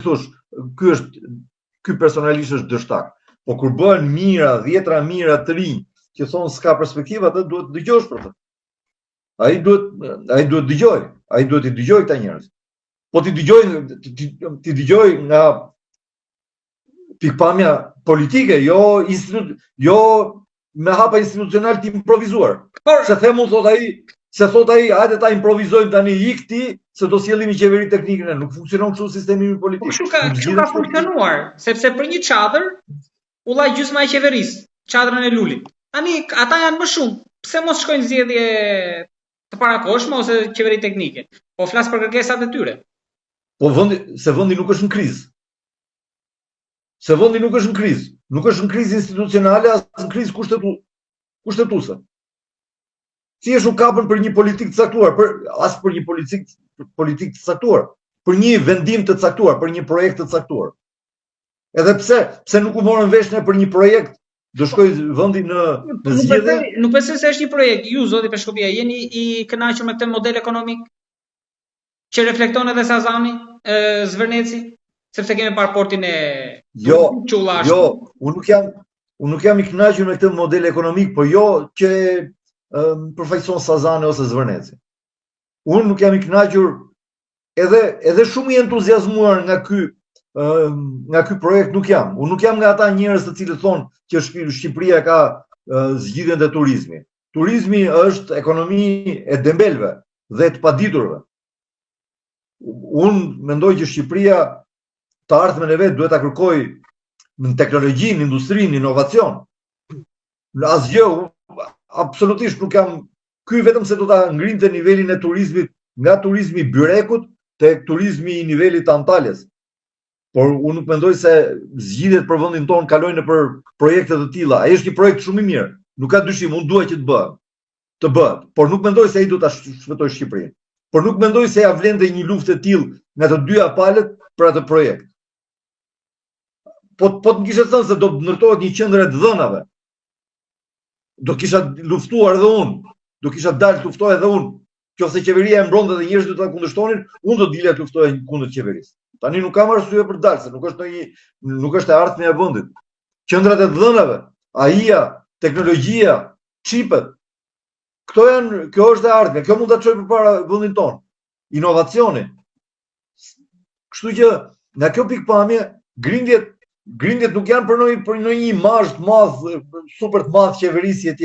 thosh, ky personalisht është dështak. Po kur bëhen mira, 10 mira të rinj, që thonë s'ka perspektiva, atë duhet të dëgjosh për të. Ai duhet dëgjoj, ai duhet i dëgjoj këta njerëz. Po ti dëgjoj nga pikpamja politike, jo me hapa institucional të improvizuar. Se themu thot ai, hajde ta improvizojmë tani ik ti, se do sjellim qeveri teknike, nuk funksionon kështu sistemi politik. Kështu ka funksionuar, sepse për një çadër u lla gjysma e qeverisë, çadrën e Lulit. Tani ata janë më shumë. Pse mos shkojnë zgjedhje të parakoshme ose qeveri teknike? Po flas për kërkesat e tyre. Po se vendi nuk është në krizë. Nuk është në krizë institucionale, as në krizë kushtetuese. Si është u kapën për një politikë të caktuar, as për një politikë të caktuar, për një vendim të caktuar, për një projekt të caktuar. Edhe pse nuk u morën vesh për një projekt, do shkoj vendi në zgjedhje. Nuk besoj se është një projekt. Ju, zoti Peshkopia, jeni i kënaqur me këtë model ekonomik që reflekton edhe Sazani, Zvërneci, sepse kemi parë portin e Qullash. Jo, unë nuk jam i kënaqur me këtë model ekonomik, po jo që përfaqëson Sazani ose Zvërneci. Unë nuk jam i kënaqur edhe shumë i entuziazmuar nga ky projekt nuk jam. Unë nuk jam nga ata njerëz të cilët thonë që Shqipëria ka zgjidhjen e turizmit. Turizmi është ekonomi e dembelve dhe të paditurve. Unë mendoj që Shqipëria të ardhmen e vet duhet ta kërkojë në teknologjinë, në industrinë, në inovacion. Asgjë, absolutisht nuk jam ky vetëm se do ta ngrinte nivelin e turizmit nga turizmi i Byrekut tek turizmi i nivelit të Antalës. Por unë nuk mendoj se zgjidhjet për vendin tonë kalojnë nëpër projekte të tilla. Ai është një projekt shumë i mirë. Nuk ka dyshim, unë dua që të bëhet, por nuk mendoj se ai do ta shpëtojë Shqipërinë. Por nuk mendoj se ja vlente një luftë e tillë nga të dyja palët për atë projekt. Po të më kishe thënë se do të ndërtohet një qendër e të dhënave, do kisha luftuar edhe unë, do kisha dalë të luftoj edhe unë. Qofse qeveria e mbronte dhe njerëzit do ta kundërshtonin, unë do dilja të luftoja kundër qeverisë. Tani nuk kam arsye për dalë, se nuk është e ardhmja e vendit. Qendrat e të dhënave, AI-ja, teknologjia, çipet. Kjo është e ardhmja, kjo mund ta çojë përpara vendin tonë. Inovacioni. Kështu që nga kjo pikpamje, grindjet nuk janë për një imazh të madh, super të madh qeverisë etj.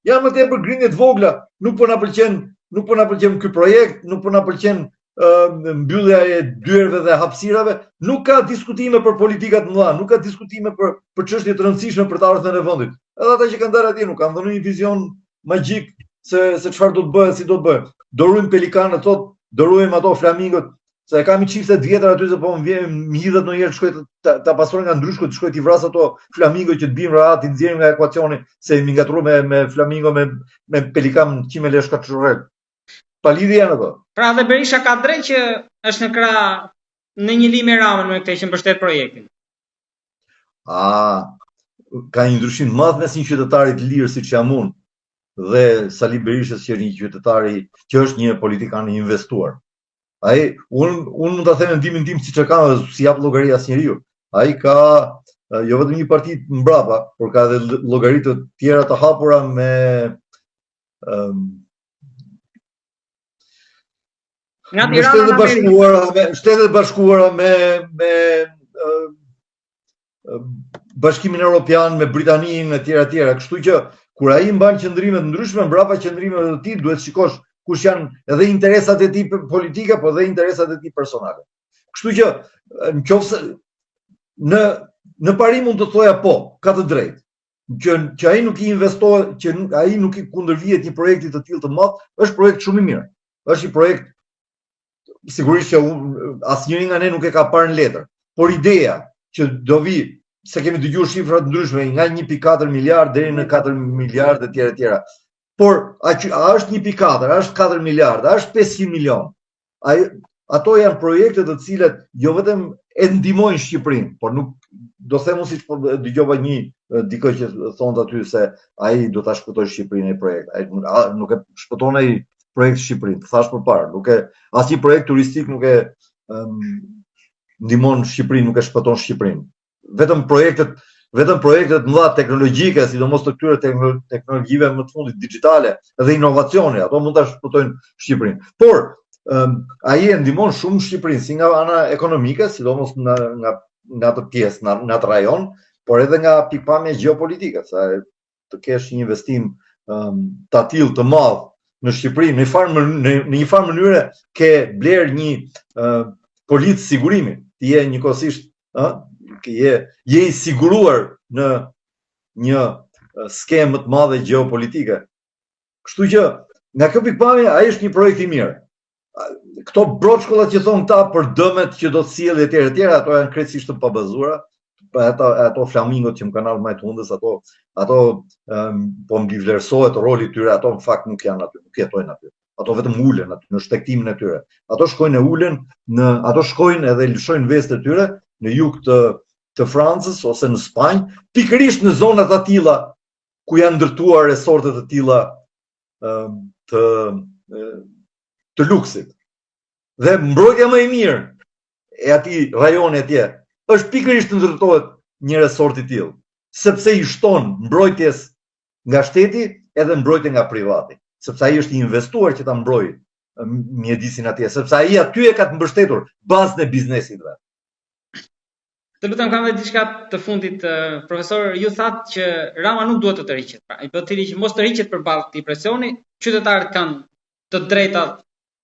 Janë më tepër grindje të vogla, nuk po na pëlqen ky projekt, nuk po na pëlqen mbyllja e dyerve dhe hapësirave, nuk ka diskutime për politika të mëdha, nuk ka diskutime për çështje të rëndësishme për të ardhmen e vendit. Edhe ata që kanë dalë atje nuk kanë dhënë një vizion magjik se çfarë do të bëhet, si do të bëhet. Do ruajmë pelikanët, thotë, do ruajmë ato flamingot, se kam një çifte të vjetër aty se po më hidhet ndonjëherë të shkoj ta pastroj nga ndryshku, të shkoj t'i vras ato flamingo që të bijnë rahat, i nxjerrim nga ekuacioni, se mi ngatruar me flamingo me pelikan qimele shkatshurrel. Pa lidhje janë ato. Pra dhe Berisha ka drejt që është në krah në një lim me Ramën me këtë që mbështet projektin. Ka një ndryshim madh mes një qytetari të lirë siç jam unë dhe Sali Berishës që është një qytetari që është një politikan i investuar. Unë mund ta them mendimin tim siç e kam dhe si jap llogari asnjëriu. Ai ka jo vetëm një parti mbrapa, por ka edhe llogari të tjera të hapura me Shtetet Bashkuara me Bashkimin Evropian, me Britaninë etj. Kështu që kur ai mban qëndrime të ndryshme mbrapa qëndrimeve të tij, duhet shikosh kush janë edhe interesat e tij politike, po dhe interesat e tij personale. Kështu që nëse në pari mund të thoja po, ka të drejtë. Që ai nuk i investohet, që ai nuk i kundërvihet një projekti të tillë të madh, është projekt shumë i mirë. Është një projekt sigurisht që asnjëri nga ne nuk e ka parë në letër, por ideja që do vi, se kemi dëgjuar shifra të ndryshme nga 1.4 miliard deri në 4 miliard etj. Por a është 1.4, a është 4 miliard, a është 500 milion? Ato janë projekte të cilat jo vetëm e ndihmojnë Shqipërinë, por nuk do them siç po dëgjova dikë që thonë aty se ai do ta shpëtojë Shqipërinë ai projekt. Ai nuk e shpëton ai projekt Shqipërinë, thash përpara, asnjë projekt turistik nuk e ndihmon Shqipërinë, nuk e shpëton Shqipërinë. Vetëm projektet mëdha teknologjike, sidomos të këtyre teknologjive më të fundit digjitale dhe inovacione, ato mund ta shpëtojnë Shqipërinë. Por ai e ndihmon shumë Shqipërinë si nga ana ekonomike, sidomos nga atë pjesë, në atë rajon, por edhe nga pikpamja gjeopolitike, sa të kesh një investim të tillë të madh në Shqipëri, në një farë mënyre ke bler një policë sigurimi, ti je njëkohësisht je i siguruar në një skemë më të madhe gjeopolitike. Kështu që nga kjo pikpamje ai është një projekt i mirë. Këto broçkollat që thon këta për dëmet që do të sjellë etj, ato janë krejtësisht të pabazuara. Ato flamingot që më kanë ardhur më të hundës, ato po mbivlerësohet roli i tyre, ato në fakt nuk janë aty, nuk jetojnë aty. Ato vetëm ulen aty në shtektimin e tyre. Ato shkojnë ato shkojnë edhe lëshojnë vestë e tyre në jug të Francës ose në Spanjë, pikërisht në zonat të tilla ku janë ndërtuar resorte të tilla të luksit. Dhe mbrojtja më e mirë e atij rajoni atje është pikërisht të ndërtohet një resort i tillë, sepse i shton mbrojtjes nga shteti edhe mbrojtje nga privati, sepse ai është i investuar që ta mbrojë mjedisin atje, sepse ai aty e ka të mbështetur bazën e biznesit vet. Të lutem, kam edhe diçka të fundit, profesor, ju thatë që Rama nuk duhet të tërhiqet. Pra, i bëhet thirrje që mos tërhiqet përballë këtij presioni, qytetarët kanë të drejta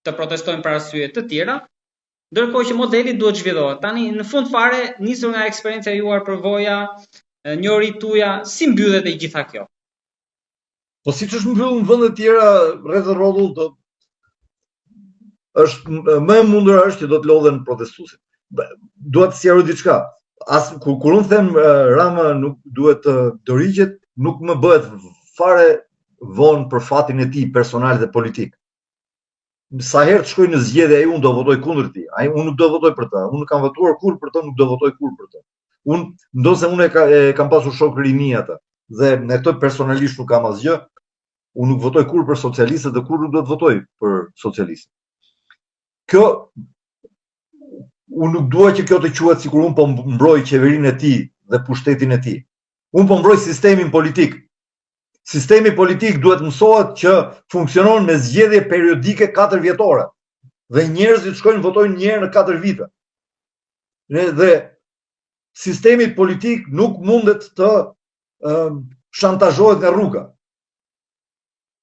të protestojnë për arsye të tjera, ndërkohë që modeli duhet zhvillohet. Tani në fund fare, nisur nga eksperjenca juar, përvoja, njohuri tuaja, si mbyllet e gjitha kjo? Po siç është mbyllur në vende të tjera rreth rrotull, është më e mundur është që do të lodhen protestuesit. Dua të sqaroj diçka. Kur unë them Rama nuk duhet të tërhiqet, nuk më bëhet fare vonë për fatin e tij personal dhe politik. Sa herë të shkoj në zgjedhje ai unë do votoj kundër tij. Unë nuk do votoj për të. Unë nuk kam votuar kurrë për të, nuk do votoj kurrë për të. Ndonse unë e kam pasur shok rini atë dhe me këtë personalisht nuk kam asgjë. Unë nuk votoj kurrë për socialistët dhe kurrë nuk do të votoj për socialistët. Unë nuk dua që kjo të quhet sikur unë po mbroj qeverinë e tij dhe pushtetin e tij. Unë po mbroj sistemin politik. Sistemi politik duhet mësohet që funksionon me zgjedhje periodike 4 vjetore. Dhe njerëzit shkojnë votojnë një herë në 4 vite. Dhe sistemi politik nuk mundet të shantazhohet nga rruga.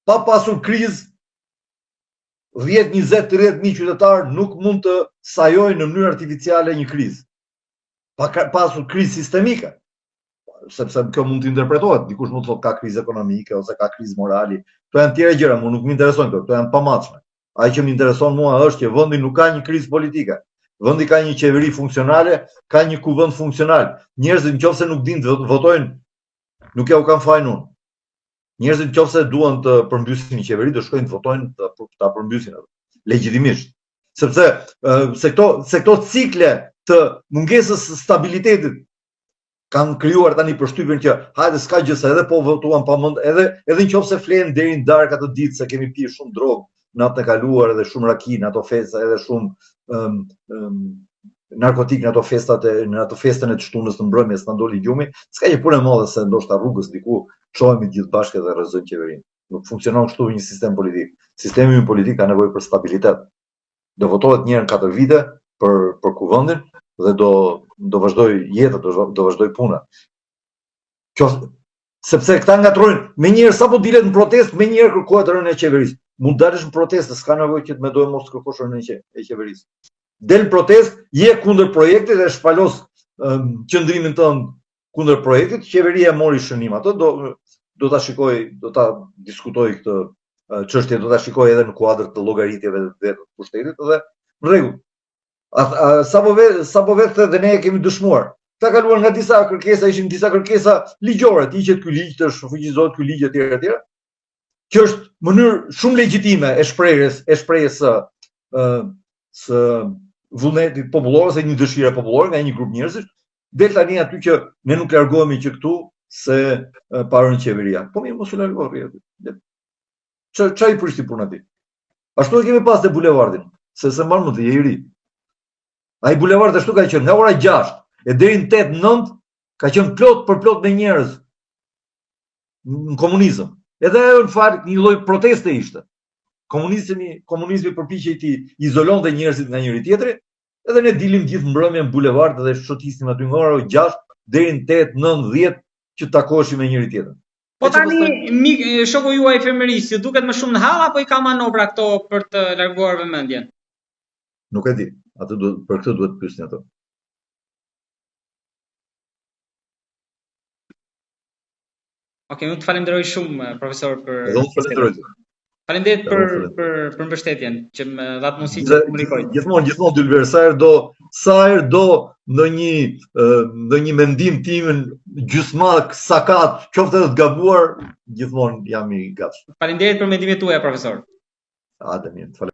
Pa pasur krizë, 10, 20, 30.000 qytetarë nuk mund të sajojnë në mënyrë artificiale një krizë. Pa pasur krizë sistemike. Sepse kjo mund të interpretohet, dikush mund të thotë ka krizë ekonomike ose ka krizë morali. Këto janë tjera gjëra, mua nuk më interesojnë këto janë pamatshme. Ai që më intereson mua është që vendi nuk ka një krizë politike. Vendi ka një qeveri funksionale, ka një kuvend funksional. Njerëzit nëse nuk dinë të votojnë, nuk ja u kanë fajin unë. Njerëzit nëse duan të përmbysin një qeveri, do shkojnë të votojnë ta përmbysin atë. Legjitimisht. Sepse se këto cikle të mungesës së stabilitetit kanë krijuar tani përshtypjen që hajde s'ka gjë se edhe po votuan pamend, edhe nëse flen deri në darkë atë ditë se kemi pirë shumë drogë natën e kaluar edhe shumë raki në ato festa, edhe shumë narkotik në ato festën e të shtunës të mbrëmjes na doli gjumi, s'ka gjë punë e madhe se ndoshta rrugës diku çohemi të gjithë bashkë dhe rrezojmë qeverinë. Nuk funksionon kështu një sistem politik. Sistemi politik ka nevojë për stabilitet. Do votohet një herë në 4 vite për kuvendin dhe do vazhdoj jeta, do vazhdoj puna. Sepse këta ngatrojnë, menjëherë sapo dilet në protestë, menjëherë kërkohet rënja e qeverisë. Mund dalësh në protestë, s'ka nevojë që të më dojë mos kërkosh rënja e qeverisë. Del në protestë, je kundër projektit dhe shpalos qëndrimin tënd kundër projektit, qeveria mori shënim atë, do ta shikoj, do ta diskutoj këtë çështje, do ta shikoj edhe në kuadër të llogaritjeve të pushtetit dhe në rregull. Sapo vetë dhe ne e kemi dëshmuar. Ka kaluar nga disa kërkesa, ishin disa kërkesa ligjore, të hiqet ky ligj, të shfuqizohet ky ligj etj. Që është mënyrë shumë legjitime e shprehjes së vullnetit popullor ose një dëshire popullore nga një grup njerëzish, del tani aty që ne nuk largohemi që këtu se parën qeveria. Po mirë, mos u largohemi aty. Çfarë i prishti punën aty? Ashtu e kemi pas te bulevardin, se mban më të je i ri. Ai bulevard ashtu ka qenë nga ora 6 e deri në 8-9 ka qenë plot me njerëz në komunizëm. Edhe ajo në fakt një lloj proteste ishte. Komunizmi përpiqej të izolonte njerëzit nga njëri tjetri, edhe ne dilim gjithë mbrëmjen në bulevard dhe shotisnim aty nga ora 6 deri në 8-9-10 që takoheshim me njëri tjetrin. Po tani shoku juaj Fermeris, ju duket më shumë në hall apo i ka manovra këto për të larguar vëmendjen? Nuk e di. Për këtë duhet të pyesni ato. Okej, unë të falenderoj shumë profesor për. Edhe unë falenderoj. Faleminderit për mbështetjen që më dha mundësi të komunikoj. Gjithmonë Dylber, sa herë do ndonjë mendim tim gjysmak, sakat, qoftë edhe të gabuar, gjithmonë jam i gatshëm. Faleminderit për mendimet tuaja, profesor. Mirë.